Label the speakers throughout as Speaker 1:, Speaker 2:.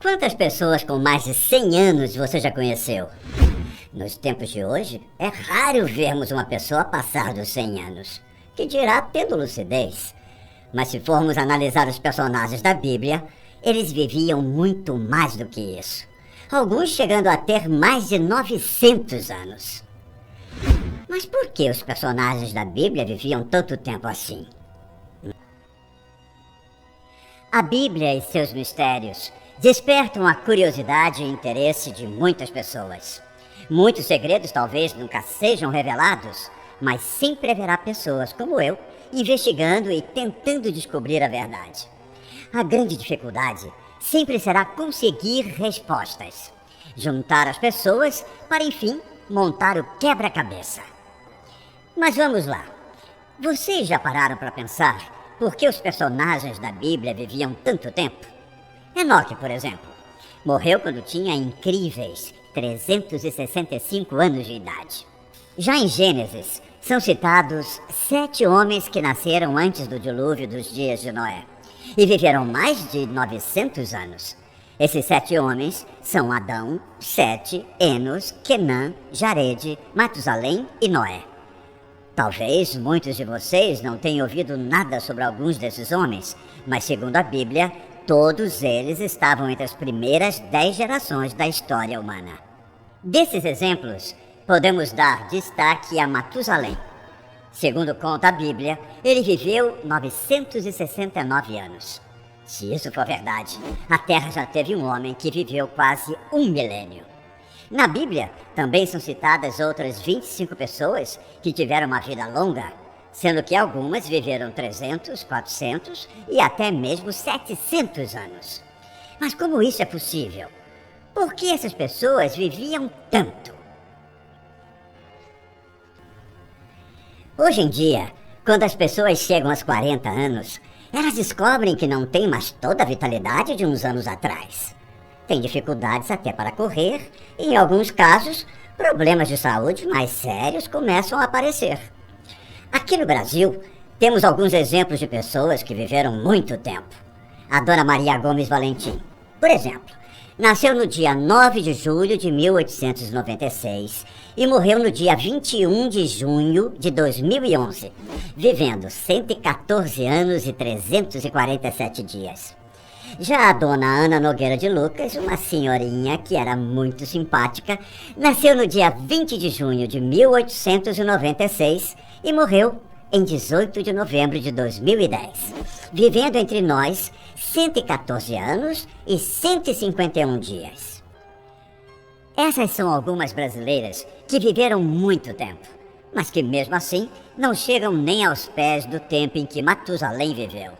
Speaker 1: Quantas pessoas com mais de 100 anos você já conheceu? Nos tempos de hoje, é raro vermos uma pessoa passar dos 100 anos, que dirá tendo lucidez. Mas se formos analisar os personagens da Bíblia, eles viviam muito mais do que isso. Alguns chegando a ter mais de 900 anos. Mas por que os personagens da Bíblia viviam tanto tempo assim? A Bíblia e seus mistérios despertam a curiosidade e interesse de muitas pessoas. Muitos segredos talvez nunca sejam revelados, mas sempre haverá pessoas como eu investigando e tentando descobrir a verdade. A grande dificuldade sempre será conseguir respostas, juntar as pessoas para, enfim, montar o quebra-cabeça. Mas vamos lá. Vocês já pararam para pensar por que os personagens da Bíblia viviam tanto tempo? Enoque, por exemplo, morreu quando tinha incríveis 365 anos de idade. Já em Gênesis, são citados 7 homens que nasceram antes do dilúvio dos dias de Noé e viveram mais de 900 anos. Esses 7 homens são Adão, Sete, Enos, Quenã, Jarede, Matusalém e Noé. Talvez muitos de vocês não tenham ouvido nada sobre alguns desses homens, mas segundo a Bíblia, todos eles estavam entre as primeiras 10 gerações da história humana. Desses exemplos, podemos dar destaque a Matusalém. Segundo conta a Bíblia, ele viveu 969 anos. Se isso for verdade, a Terra já teve um homem que viveu quase 1 milênio. Na Bíblia, também são citadas outras 25 pessoas que tiveram uma vida longa, sendo que algumas viveram 300, 400 e até mesmo 700 anos. Mas como isso é possível? Por que essas pessoas viviam tanto? Hoje em dia, quando as pessoas chegam aos 40 anos, elas descobrem que não têm mais toda a vitalidade de uns anos atrás. Têm dificuldades até para correr e, em alguns casos, problemas de saúde mais sérios começam a aparecer. Aqui no Brasil, temos alguns exemplos de pessoas que viveram muito tempo. A Dona Maria Gomes Valentim, por exemplo, nasceu no dia 9 de julho de 1896 e morreu no dia 21 de junho de 2011, vivendo 114 anos e 347 dias. Já a Dona Ana Nogueira de Lucas, uma senhorinha que era muito simpática, nasceu no dia 20 de junho de 1896 e morreu em 18 de novembro de 2010, vivendo entre nós 114 anos e 151 dias. Essas são algumas brasileiras que viveram muito tempo, mas que mesmo assim não chegam nem aos pés do tempo em que Matusalém viveu.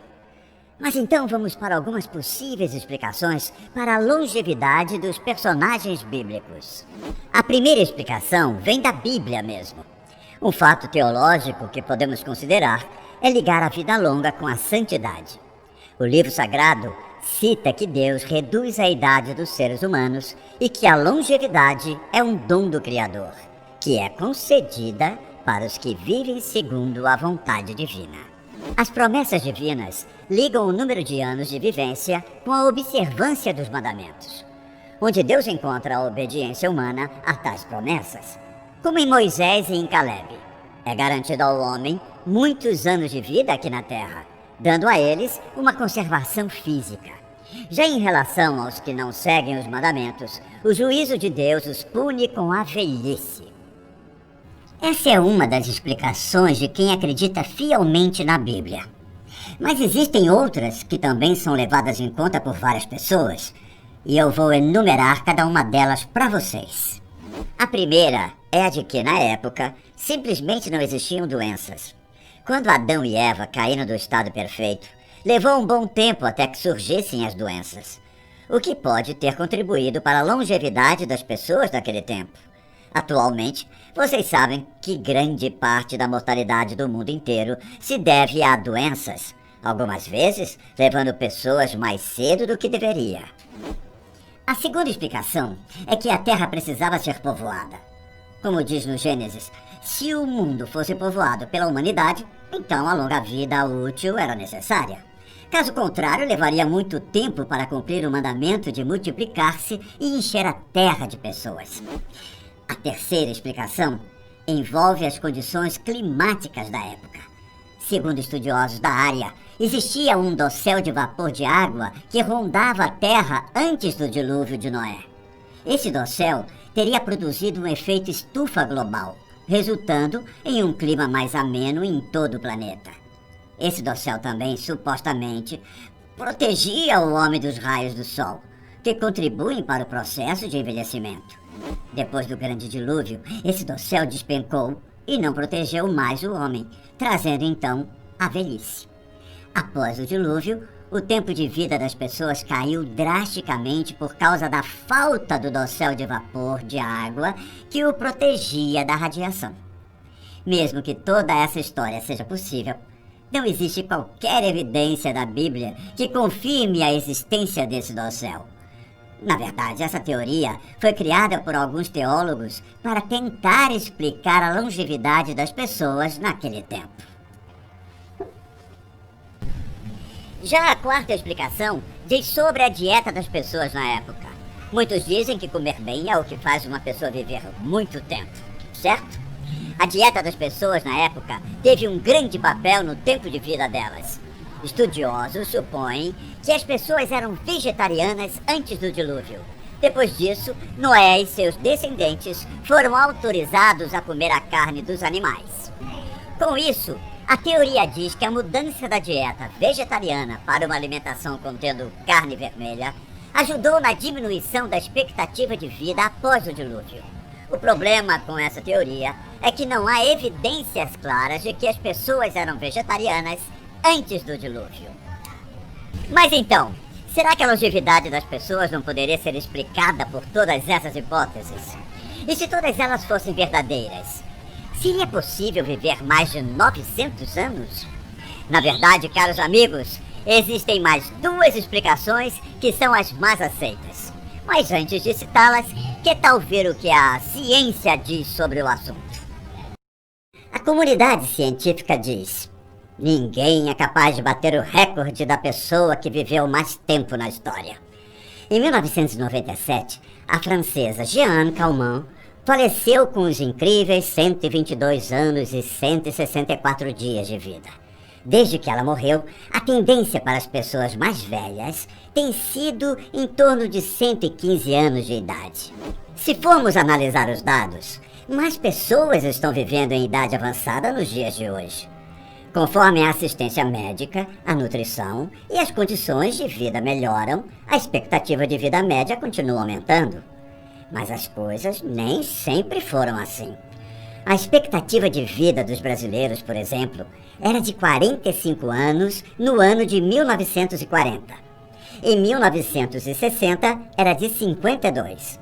Speaker 1: Mas então vamos para algumas possíveis explicações para a longevidade dos personagens bíblicos. A primeira explicação vem da Bíblia mesmo. Um fato teológico que podemos considerar é ligar a vida longa com a santidade. O livro sagrado cita que Deus reduz a idade dos seres humanos e que a longevidade é um dom do Criador, que é concedida para os que vivem segundo a vontade divina. As promessas divinas ligam o número de anos de vivência com a observância dos mandamentos, onde Deus encontra a obediência humana a tais promessas, como em Moisés e em Caleb. É garantido ao homem muitos anos de vida aqui na Terra, dando a eles uma conservação física. Já em relação aos que não seguem os mandamentos, o juízo de Deus os pune com a velhice. Essa é uma das explicações de quem acredita fielmente na Bíblia. Mas existem outras que também são levadas em conta por várias pessoas, e eu vou enumerar cada uma delas para vocês. A primeira é a de que, na época, simplesmente não existiam doenças. Quando Adão e Eva caíram do estado perfeito, levou um bom tempo até que surgissem as doenças, o que pode ter contribuído para a longevidade das pessoas daquele tempo. Atualmente, vocês sabem que grande parte da mortalidade do mundo inteiro se deve a doenças, algumas vezes levando pessoas mais cedo do que deveria. A segunda explicação é que a Terra precisava ser povoada. Como diz no Gênesis, se o mundo fosse povoado pela humanidade, então a longa vida útil era necessária. Caso contrário, levaria muito tempo para cumprir o mandamento de multiplicar-se e encher a terra de pessoas. A terceira explicação envolve as condições climáticas da época. Segundo estudiosos da área, existia um dossel de vapor de água que rondava a terra antes do dilúvio de Noé. Esse dossel teria produzido um efeito estufa global, resultando em um clima mais ameno em todo o planeta. Esse dossel também, supostamente, protegia o homem dos raios do sol, que contribuem para o processo de envelhecimento. Depois do grande dilúvio, esse dossel despencou e não protegeu mais o homem, trazendo então a velhice. Após o dilúvio, o tempo de vida das pessoas caiu drasticamente por causa da falta do dossel de vapor de água que o protegia da radiação. Mesmo que toda essa história seja possível, não existe qualquer evidência da Bíblia que confirme a existência desse dossel. Na verdade, essa teoria foi criada por alguns teólogos para tentar explicar a longevidade das pessoas naquele tempo. Já a quarta explicação diz sobre a dieta das pessoas na época. Muitos dizem que comer bem é o que faz uma pessoa viver muito tempo, certo? A dieta das pessoas na época teve um grande papel no tempo de vida delas. Estudiosos supõem que as pessoas eram vegetarianas antes do dilúvio. Depois disso, Noé e seus descendentes foram autorizados a comer a carne dos animais. Com isso, a teoria diz que a mudança da dieta vegetariana para uma alimentação contendo carne vermelha ajudou na diminuição da expectativa de vida após o dilúvio. O problema com essa teoria é que não há evidências claras de que as pessoas eram vegetarianas antes do dilúvio. Mas então, será que a longevidade das pessoas não poderia ser explicada por todas essas hipóteses? E se todas elas fossem verdadeiras, seria possível viver mais de 900 anos? Na verdade, caros amigos, existem mais duas explicações que são as mais aceitas. Mas antes de citá-las, que tal ver o que a ciência diz sobre o assunto? A comunidade científica diz: ninguém é capaz de bater o recorde da pessoa que viveu mais tempo na história. Em 1997, a francesa Jeanne Calment faleceu com os incríveis 122 anos e 164 dias de vida. Desde que ela morreu, a tendência para as pessoas mais velhas tem sido em torno de 115 anos de idade. Se formos analisar os dados, mais pessoas estão vivendo em idade avançada nos dias de hoje. Conforme a assistência médica, a nutrição e as condições de vida melhoram, a expectativa de vida média continua aumentando. Mas as coisas nem sempre foram assim. A expectativa de vida dos brasileiros, por exemplo, era de 45 anos no ano de 1940. Em 1960, era de 52.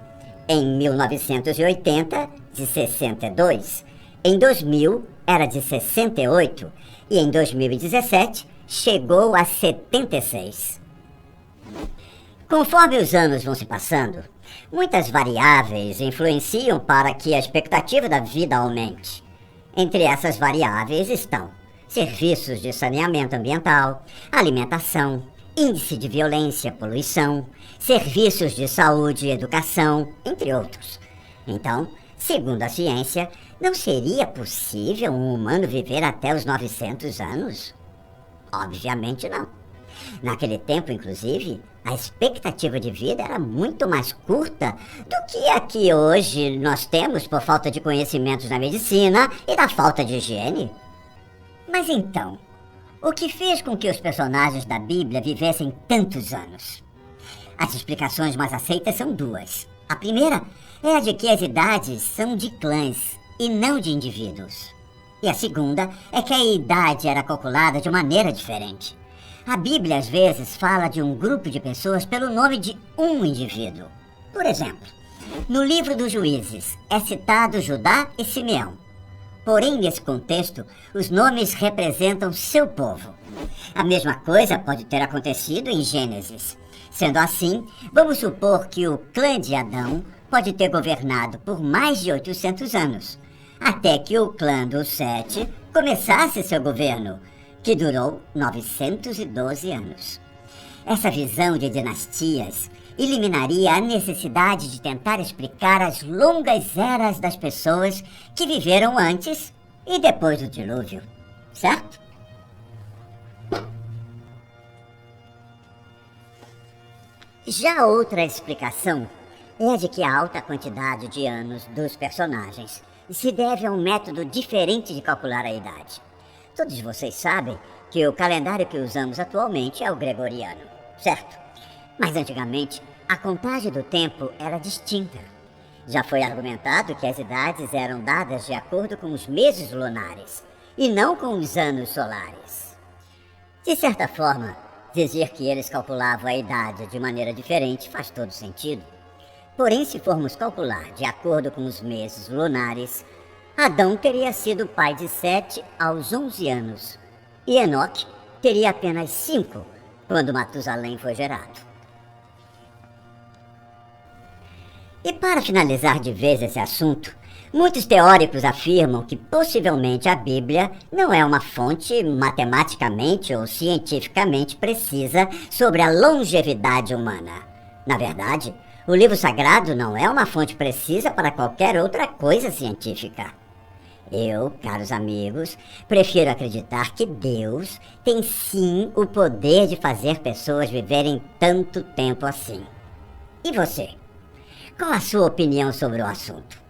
Speaker 1: Em 1980, de 62. Em 2000, era de 68. E em 2017, chegou a 76. Conforme os anos vão se passando, muitas variáveis influenciam para que a expectativa da vida aumente. Entre essas variáveis estão serviços de saneamento ambiental, alimentação, índice de violência, poluição, serviços de saúde e educação, entre outros. Então, segundo a ciência, não seria possível um humano viver até os 900 anos? Obviamente não. Naquele tempo, inclusive, a expectativa de vida era muito mais curta do que a que hoje nós temos por falta de conhecimentos na medicina e da falta de higiene. Mas então, o que fez com que os personagens da Bíblia vivessem tantos anos? As explicações mais aceitas são duas. A primeira é a de que as idades são de clãs e não de indivíduos. E a segunda é que a idade era calculada de maneira diferente. A Bíblia às vezes fala de um grupo de pessoas pelo nome de um indivíduo. Por exemplo, no livro dos Juízes é citado Judá e Simeão. Porém, nesse contexto, os nomes representam seu povo. A mesma coisa pode ter acontecido em Gênesis. Sendo assim, vamos supor que o clã de Adão pode ter governado por mais de 800 anos, até que o clã dos Sete começasse seu governo, que durou 912 anos. Essa visão de dinastias eliminaria a necessidade de tentar explicar as longas eras das pessoas que viveram antes e depois do dilúvio, certo? Já outra explicação é a de que a alta quantidade de anos dos personagens se deve a um método diferente de calcular a idade. Todos vocês sabem que o calendário que usamos atualmente é o gregoriano, certo? Mas antigamente, a contagem do tempo era distinta. Já foi argumentado que as idades eram dadas de acordo com os meses lunares e não com os anos solares. De certa forma, dizer que eles calculavam a idade de maneira diferente faz todo sentido. Porém, se formos calcular de acordo com os meses lunares, Adão teria sido pai de 7 aos 11 anos e Enoque teria apenas 5 quando Matusalém foi gerado. E para finalizar de vez esse assunto, muitos teóricos afirmam que possivelmente a Bíblia não é uma fonte matematicamente ou cientificamente precisa sobre a longevidade humana. Na verdade, o livro sagrado não é uma fonte precisa para qualquer outra coisa científica. Eu, caros amigos, prefiro acreditar que Deus tem sim o poder de fazer pessoas viverem tanto tempo assim. E você? Qual a sua opinião sobre o assunto?